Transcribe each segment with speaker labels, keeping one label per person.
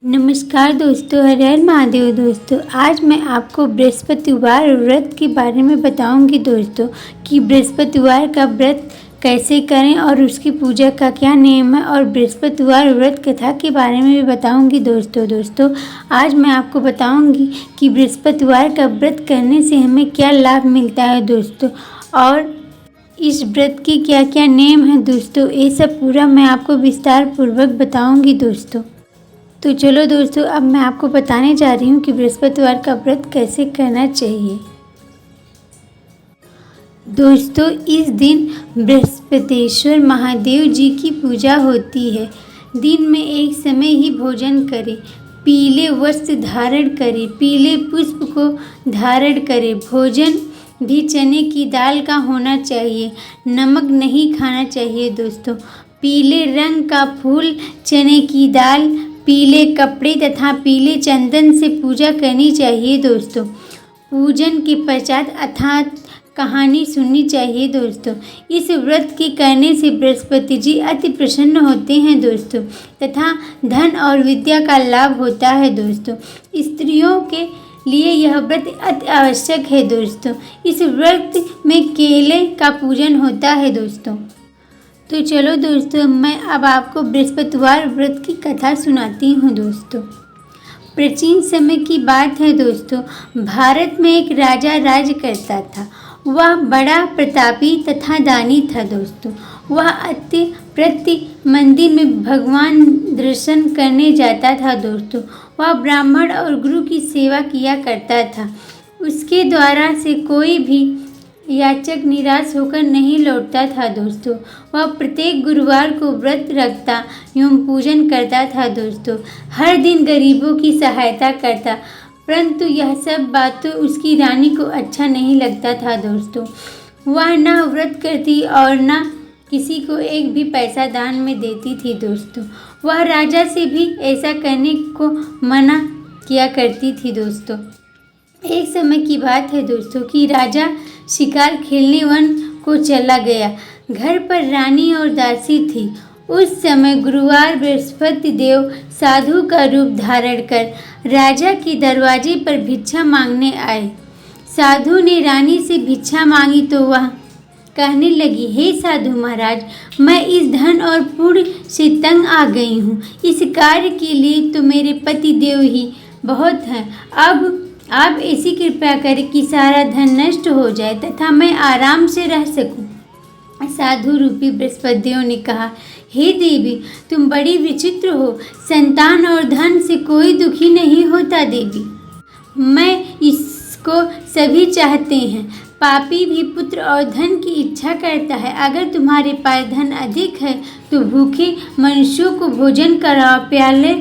Speaker 1: नमस्कार दोस्तों, हर हर महादेव। दोस्तों आज मैं आपको बृहस्पतिवार व्रत के बारे में बताऊंगी दोस्तों कि बृहस्पतिवार का व्रत कैसे करें और उसकी पूजा का क्या नियम है, और बृहस्पतिवार व्रत कथा के बारे में भी बताऊंगी दोस्तों आज मैं आपको बताऊंगी कि बृहस्पतिवार का व्रत करने से हमें क्या लाभ मिलता है दोस्तों, और इस व्रत की क्या क्या नियम है दोस्तों। ये सब पूरा मैं आपको विस्तार पूर्वक बताऊंगी दोस्तों। तो चलो दोस्तों, अब मैं आपको बताने जा रही हूँ कि बृहस्पतिवार का व्रत कैसे करना चाहिए। दोस्तों इस दिन बृहस्पतिश्वर महादेव जी की पूजा होती है। दिन में एक समय ही भोजन करें, पीले वस्त्र धारण करें, पीले पुष्प को धारण करें। भोजन भी चने की दाल का होना चाहिए, नमक नहीं खाना चाहिए दोस्तों। पीले रंग का फूल, चने की दाल, पीले कपड़े तथा पीले चंदन से पूजा करनी चाहिए दोस्तों। पूजन के पश्चात अर्थात कहानी सुननी चाहिए दोस्तों। इस व्रत के करने से बृहस्पति जी अति प्रसन्न होते हैं दोस्तों, तथा धन और विद्या का लाभ होता है दोस्तों। स्त्रियों के लिए यह व्रत अति आवश्यक है दोस्तों। इस व्रत में केले का पूजन होता है दोस्तों। तो चलो दोस्तों, मैं अब आपको बृहस्पतिवार व्रत की कथा सुनाती हूँ दोस्तों। प्राचीन समय की बात है दोस्तों। भारत में एक राजा राज करता था। वह बड़ा प्रतापी तथा दानी था दोस्तों। वह अति प्रति मंदिर में भगवान दर्शन करने जाता था दोस्तों। वह ब्राह्मण और गुरु की सेवा किया करता था। उसके द्वारा से कोई भी याचक निराश होकर नहीं लौटता था दोस्तों। वह प्रत्येक गुरुवार को व्रत रखता एवं पूजन करता था दोस्तों। हर दिन गरीबों की सहायता करता, परंतु यह सब बात तो उसकी रानी को अच्छा नहीं लगता था दोस्तों। वह न व्रत करती और न किसी को एक भी पैसा दान में देती थी दोस्तों। वह राजा से भी ऐसा करने को मना किया करती थी दोस्तों। एक समय की बात है दोस्तों कि राजा शिकार खेलने वन को चला गया। घर पर रानी और दासी थी। उस समय गुरुवार बृहस्पति देव साधु का रूप धारण कर राजा के दरवाजे पर भिक्षा मांगने आए। साधु ने रानी से भिक्षा मांगी तो वह कहने लगी, हे साधु महाराज, मैं इस धन और पुण्य से तंग आ गई हूँ। इस कार्य के लिए तो मेरे पति देव ही बहुत हैं। अब आप ऐसी कृपा करें कि सारा धन नष्ट हो जाए तथा मैं आराम से रह सकूं। साधु रूपी बृहस्पति देव ने कहा, हे देवी, तुम बड़ी विचित्र हो। संतान और धन से कोई दुखी नहीं होता देवी। मैं इसको सभी चाहते हैं। पापी भी पुत्र और धन की इच्छा करता है। अगर तुम्हारे पास धन अधिक है तो भूखे मनुष्यों को भोजन कराओ, प्याले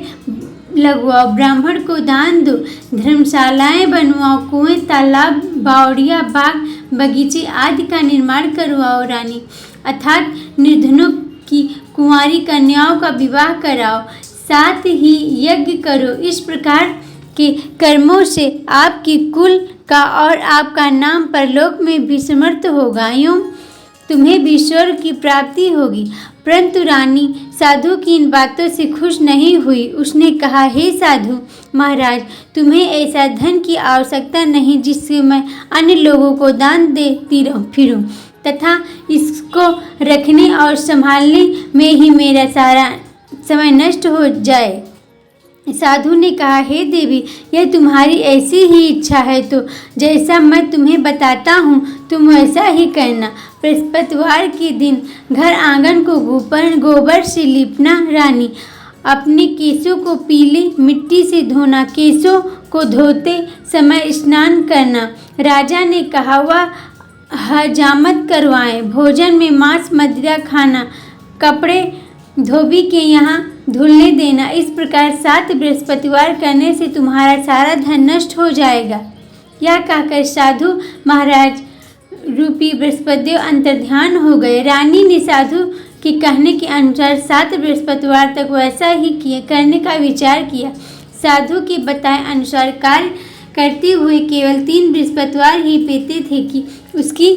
Speaker 1: लगवाओ, ब्राह्मण को दान दो, धर्मशालाएं बनवाओ, कुएं, तालाब, बावड़िया, बाग, बगीचे आदि का निर्माण करवाओ रानी, अर्थात निर्धनों की कुंवारी कन्याओं का विवाह कराओ, साथ ही यज्ञ करो। इस प्रकार के कर्मों से आपकी कुल का और आपका नाम परलोक में भी समर्थ होगा एवं तुम्हें भी स्वर्ग की प्राप्ति होगी। परंतु रानी साधु की इन बातों से खुश नहीं हुई। उसने कहा, हे साधु महाराज, तुम्हें ऐसा धन की आवश्यकता नहीं जिससे मैं अन्य लोगों को दान देती फिरूं तथा इसको रखने और संभालने में ही मेरा सारा समय नष्ट हो जाए। साधु ने कहा, हे देवी, यह तुम्हारी ऐसी ही इच्छा है तो जैसा मैं तुम्हें बताता हूँ तुम वैसा ही करना। बृहस्पतिवार के दिन घर आंगन को गोबर से लीपना रानी। अपने केसों को पीली मिट्टी से धोना। केसों को धोते समय स्नान करना। राजा ने कहा, वह हजामत करवाएं। भोजन में मांस मदिरा खाना। कपड़े धोबी के यहाँ धुलने देना। इस प्रकार 7 बृहस्पतिवार करने से तुम्हारा सारा धन नष्ट हो जाएगा। यह कहकर साधु महाराज रूपी बृहस्पति देव अंतर्ध्यान हो गए। रानी ने साधु के कहने के अनुसार 7 बृहस्पतिवार तक वैसा ही करने का विचार किया। साधु के बताए अनुसार कार्य करते हुए केवल 3 बृहस्पतिवार ही बीते थे कि उसकी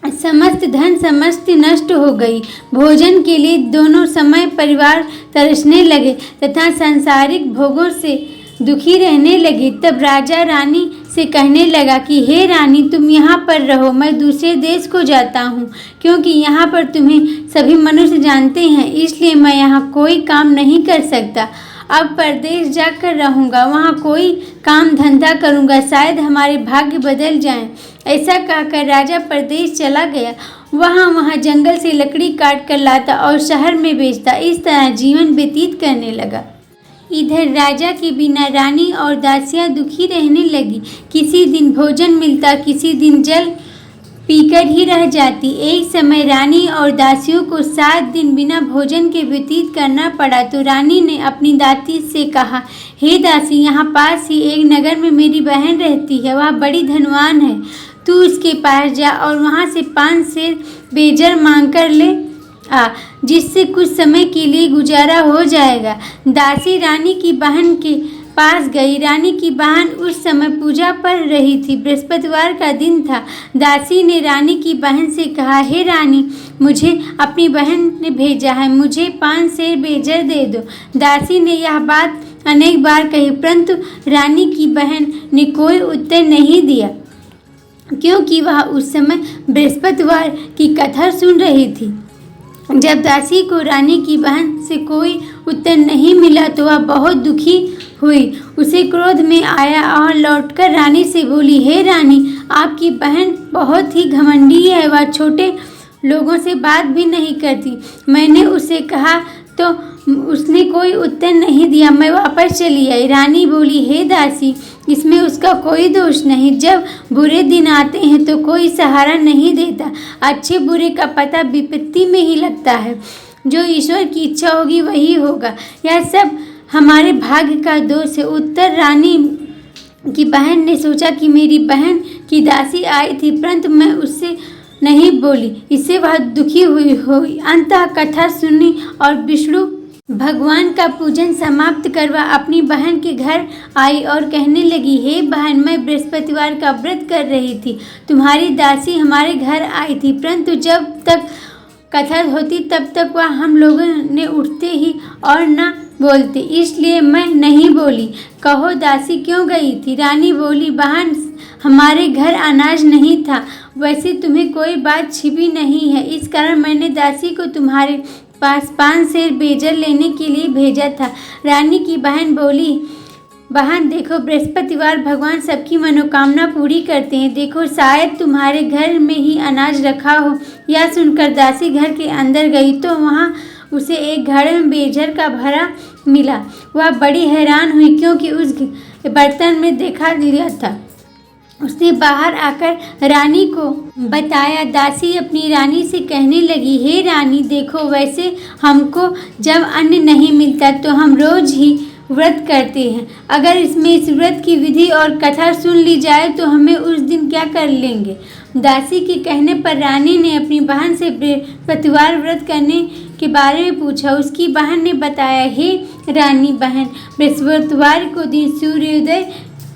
Speaker 1: समस्त धन समस्त नष्ट हो गई। भोजन के लिए दोनों समय परिवार तरसने लगे तथा सांसारिक भोगों से दुखी रहने लगे। तब राजा रानी से कहने लगा कि हे रानी, तुम यहाँ पर रहो, मैं दूसरे देश को जाता हूँ, क्योंकि यहाँ पर तुम्हें सभी मनुष्य जानते हैं, इसलिए मैं यहाँ कोई काम नहीं कर सकता। अब परदेश जाकर रहूँगा, वहाँ कोई काम धंधा करूँगा, शायद हमारे भाग्य बदल जाएं। ऐसा कहकर राजा परदेश चला गया। वहाँ जंगल से लकड़ी काट कर लाता और शहर में बेचता। इस तरह जीवन व्यतीत करने लगा। इधर राजा के बिना रानी और दासियां दुखी रहने लगी। किसी दिन भोजन मिलता, किसी दिन जल पीकर ही रह जाती। एक समय रानी और दासियों को 7 दिन बिना भोजन के व्यतीत करना पड़ा। तो रानी ने अपनी दासी से कहा, हे दासी, यहाँ पास ही एक नगर में मेरी बहन रहती है, वह बड़ी धनवान है। तू उसके पास जा और वहाँ से 5 सेर बेजर मांग कर ले आ, जिससे कुछ समय के लिए गुजारा हो जाएगा। दासी रानी की बहन के पास गई। रानी की बहन उस समय पूजा पर रही थी। बृहस्पतिवार का दिन था। दासी ने रानी की बहन से कहा, हे रानी, मुझे अपनी बहन ने भेजा है, मुझे 5 सेर बेजर दे दो। दासी ने यह बात अनेक बार कही, परंतु रानी की बहन ने कोई उत्तर नहीं दिया, क्योंकि वह उस समय बृहस्पतिवार की कथा सुन रही थी। जब दासी को रानी की बहन से कोई उत्तर नहीं मिला तो वह बहुत दुखी हुई। उसे क्रोध में आया और लौटकर रानी से बोली, हे रानी, आपकी बहन बहुत ही घमंडी है, वह छोटे लोगों से बात भी नहीं करती। मैंने उसे कहा तो उसने कोई उत्तर नहीं दिया, मैं वापस चली आई। रानी बोली, हे दासी, इसमें उसका कोई दोष नहीं। जब बुरे दिन आते हैं तो कोई सहारा नहीं देता। अच्छे बुरे का पता विपत्ति में ही लगता है। जो ईश्वर की इच्छा होगी वही होगा। यह सब हमारे भाग्य का दोष है। उत्तर रानी की बहन ने सोचा कि मेरी बहन की दासी आई थी, परंतु मैं उससे नहीं बोली। इससे वह दुखी हुई। अंततः कथा सुनी और विष्णु भगवान का पूजन समाप्त करवा अपनी बहन के घर आई और कहने लगी, हे बहन, मैं बृहस्पतिवार का व्रत कर रही थी। तुम्हारी दासी हमारे घर आई थी, परंतु जब तक कथा होती तब तक वह हम लोगों ने उठते ही और न बोलते, इसलिए मैं नहीं बोली। कहो दासी क्यों गई थी? रानी बोली, बहन, हमारे घर अनाज नहीं था। वैसे तुम्हें कोई बात छिपी नहीं है, इस कारण मैंने दासी को तुम्हारे पास 5 सेर बेजर लेने के लिए भेजा था। रानी की बहन बोली, बहन देखो, बृहस्पतिवार भगवान सबकी मनोकामना पूरी करते हैं। देखो, शायद तुम्हारे घर में ही अनाज रखा हो। यह सुनकर दासी घर के अंदर गई तो वहाँ उसे एक घड़े में बेजर का भरा मिला। वह बड़ी हैरान हुई, क्योंकि उस बर्तन में देखा लिया था। उसने बाहर आकर रानी को बताया। दासी अपनी रानी से कहने लगी, हे रानी, देखो, वैसे हमको जब अन्न नहीं मिलता तो हम रोज ही व्रत करते हैं। अगर इसमें इस व्रत की विधि और कथा सुन ली जाए तो हमें उस दिन क्या कर लेंगे। दासी के कहने पर रानी ने अपनी बहन से बृहस्पतिवार व्रत करने के बारे में पूछा। उसकी बहन ने बताया, हे रानी बहन, बृहस्पतिवार को दिन सूर्योदय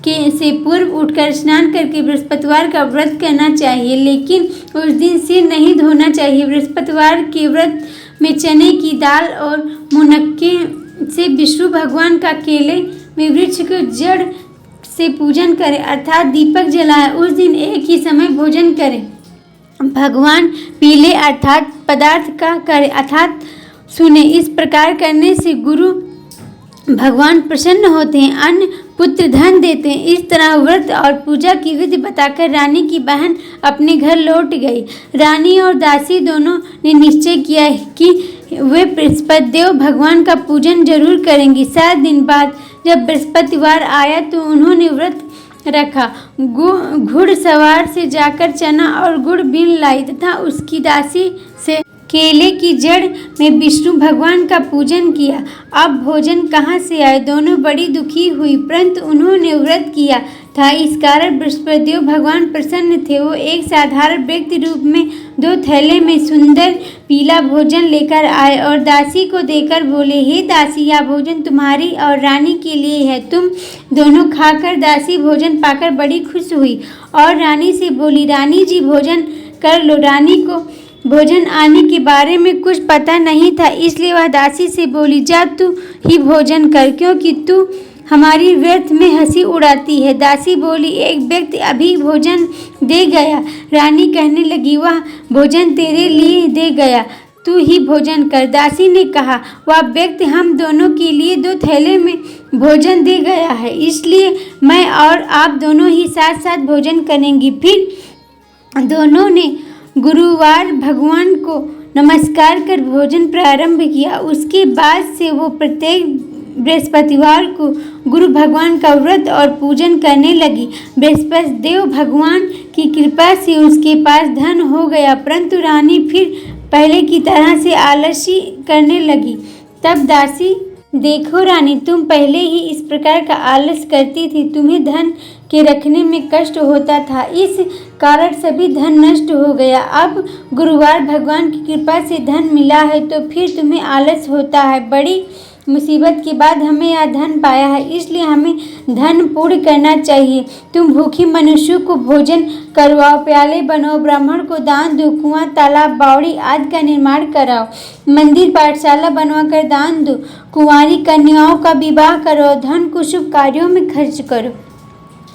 Speaker 1: से पूर्व उठकर स्नान करके बृहस्पतिवार का व्रत करना चाहिए, लेकिन उस दिन सिर नहीं धोना चाहिए। बृहस्पतिवार के व्रत में चने की दाल और मुनक्के से विष्णु भगवान का केले में वृक्ष को जड़ से पूजन करें, अर्थात दीपक जलाएं। उस दिन एक ही समय भोजन करें। भगवान पीले अर्थात पदार्थ का करें, अर्थात सुने। इस प्रकार करने से गुरु भगवान प्रसन्न होते हैं, अन्न पुत्र धन देते हैं। इस तरह व्रत और पूजा की विधि बताकर रानी की बहन अपने घर लौट गई। रानी और दासी दोनों ने निश्चय किया कि वे बृहस्पति देव भगवान का पूजन जरूर करेंगी। 7 दिन बाद जब बृहस्पतिवार आया तो उन्होंने व्रत रखा। घुड़सवार से जाकर चना और गुड़ बीन लाई तथा उसकी दासी से केले की जड़ में विष्णु भगवान का पूजन किया। अब भोजन कहाँ से आए? दोनों बड़ी दुखी हुई, परंतु उन्होंने व्रत किया था, इस कारण बृहस्पति देव भगवान प्रसन्न थे। वो एक साधारण व्यक्ति रूप में 2 थैले में सुंदर पीला भोजन लेकर आए और दासी को देकर बोले, हे दासी, यह भोजन तुम्हारी और रानी के लिए है, तुम दोनों खाकर। दासी भोजन पाकर बड़ी खुश हुई और रानी से बोली, रानी जी, भोजन कर लो। रानी को भोजन आने के बारे में कुछ पता नहीं था, इसलिए वह दासी से बोली, जा तू ही भोजन कर, क्योंकि तू हमारी व्यर्थ में हंसी उड़ाती है। दासी बोली, एक व्यक्ति अभी भोजन दे गया। रानी कहने लगी, वह भोजन तेरे लिए दे गया, तू ही भोजन कर। दासी ने कहा, वह व्यक्ति हम दोनों के लिए 2 थैले में भोजन दे गया है, इसलिए मैं और आप दोनों ही साथ साथ भोजन करेंगी। फिर दोनों ने गुरुवार भगवान को नमस्कार कर भोजन प्रारंभ किया। उसके बाद से वो प्रत्येक बृहस्पतिवार को गुरु भगवान का व्रत और पूजन करने लगी। बृहस्पति देव भगवान की कृपा से उसके पास धन हो गया, परंतु रानी फिर पहले की तरह से आलसी करने लगी। तब दासी, देखो रानी, तुम पहले ही इस प्रकार का आलस करती थी, तुम्हें धन के रखने में कष्ट होता था, इस कारण सभी धन नष्ट हो गया। अब गुरुवार भगवान की कृपा से धन मिला है तो फिर तुम्हें आलस होता है। बड़ी मुसीबत के बाद हमें यह धन पाया है, इसलिए हमें धन पूर्ण करना चाहिए। तुम भूखी मनुष्यों को भोजन करवाओ, प्याले बनाओ, ब्राह्मण को दान दो, कुआं, तालाब, बावड़ी आदि का निर्माण कराओ, मंदिर, पाठशाला बनवाकर दान दो, कुंवारी कन्याओं का विवाह करो, धन को शुभ कार्यों में खर्च करो।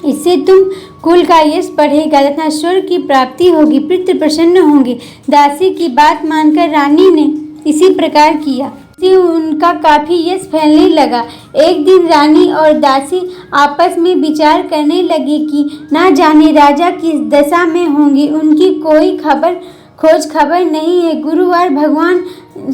Speaker 1: इससे तुम कुल का यश बढ़ेगा तथा स्वर्ग की प्राप्ति होगी, पितृ प्रसन्न होंगे। दासी की बात मानकर रानी ने इसी प्रकार किया। उनका काफी यश फैलने लगा। एक दिन रानी और दासी आपस में विचार करने लगी कि ना जाने राजा किस दशा में होंगे, उनकी कोई खोज खबर नहीं है। गुरुवार भगवान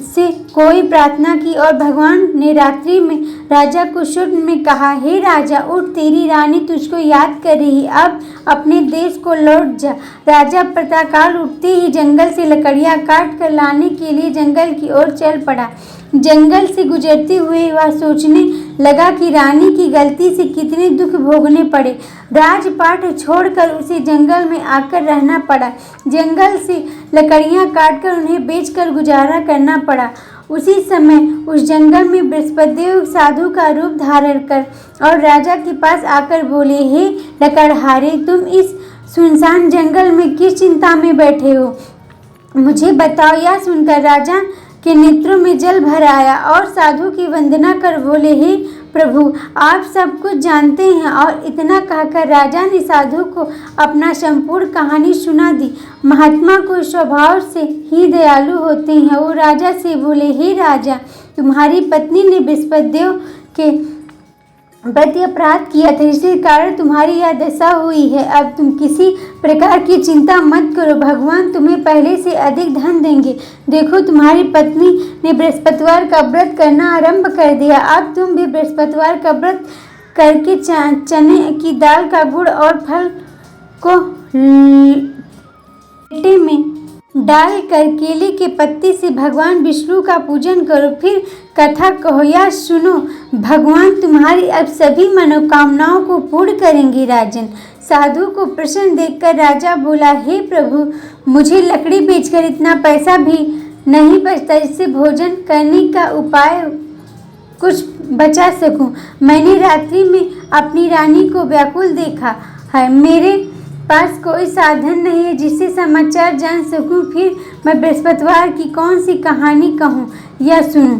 Speaker 1: से कोई प्रार्थना की और भगवान ने रात्रि में राजा को स्वप्न में कहा, हे राजा उठ, तेरी रानी तुझको याद कर रही, अब अपने देश को लौट जा। राजा प्रातःकाल उठते ही जंगल से लकड़ियां काट कर लाने के लिए जंगल की ओर चल पड़ा। जंगल से गुजरते हुए वह सोचने लगा कि रानी की गलती से कितने दुख भोगने पड़े। राजपाट छोड़कर उसे जंगल में आकर रहना पड़ा। जंगल से लकड़ियां काटकर उन्हें बेचकर गुजारा करना पड़ा। उसी समय उस जंगल में बृहस्पतिदेव साधु का रूप धारण कर और राजा के पास आकर बोले, हे लकड़हारे, तुम इस सुनसान जंगल में किस चिंता में बैठे हो, मुझे बताओ। यह सुनकर राजा के नेत्रों में जल भर आया और साधु की वंदना कर बोले, हे प्रभु, आप सब कुछ जानते हैं। और इतना कहकर राजा ने साधु को अपना संपूर्ण कहानी सुना दी। महात्मा को स्वभाव से ही दयालु होते हैं। वो राजा से बोले, हे राजा, तुम्हारी पत्नी ने बृहस्पति देव के प्रति अपराध किया था, इसी कारण तुम्हारी यह दशा हुई है। अब तुम किसी प्रकार की चिंता मत करो, भगवान तुम्हें पहले से अधिक धन देंगे। देखो, तुम्हारी पत्नी ने बृहस्पतिवार का व्रत करना आरंभ कर दिया। अब तुम भी बृहस्पतिवार का व्रत करके चने की दाल का गुड़ और फल को लोटे में डाल कर केले के पत्ते से भगवान विष्णु का पूजन करो, फिर कथा कहो या सुनो। भगवान तुम्हारी अब सभी मनोकामनाओं को पूर्ण करेंगे। राजन, साधु को प्रसन्न देखकर राजा बोला, हे प्रभु, मुझे लकड़ी बेचकर इतना पैसा भी नहीं बचता जिससे भोजन करने का उपाय कुछ बचा सकूं। मैंने रात्रि में अपनी रानी को व्याकुल देखा है, मेरे पास कोई साधन नहीं है जिससे समाचार जान सकूं। फिर मैं बृहस्पतिवार की कौन सी कहानी कहूं या सुनूं,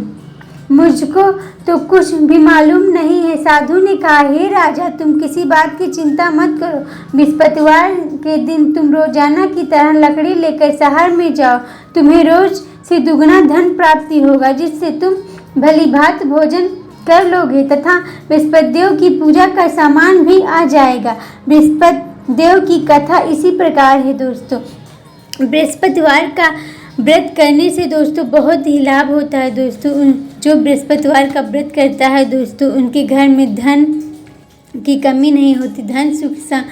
Speaker 1: मुझको तो कुछ भी मालूम नहीं है। साधु ने कहा, हे राजा, तुम किसी बात की चिंता मत करो। बृहस्पतिवार के दिन तुम रोजाना की तरह लकड़ी लेकर शहर में जाओ, तुम्हें रोज से दुगना धन प्राप्ति होगा, जिससे तुम भली भांति भोजन कर लोगे तथा बृहस्पति देव की पूजा का सामान भी आ जाएगा। बृहस्पति देव की कथा इसी प्रकार है दोस्तों। बृहस्पतिवार का व्रत करने से दोस्तों बहुत ही लाभ होता है दोस्तों। जो बृहस्पतिवार का व्रत करता है दोस्तों, उनके घर में धन की कमी नहीं होती, धन सुख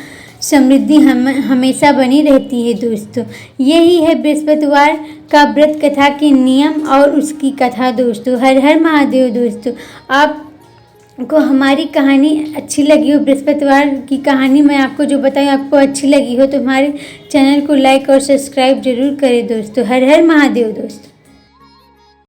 Speaker 1: समृद्धि हमेशा बनी रहती है दोस्तों। यही है बृहस्पतिवार का व्रत कथा के नियम और उसकी कथा दोस्तों। हर हर महादेव दोस्तों। आपको हमारी कहानी अच्छी लगी हो, बृहस्पतिवार की कहानी मैं आपको जो बताई आपको अच्छी लगी हो, तो हमारे चैनल को लाइक और सब्सक्राइब जरूर करें दोस्तों। हर हर महादेव दोस्तों।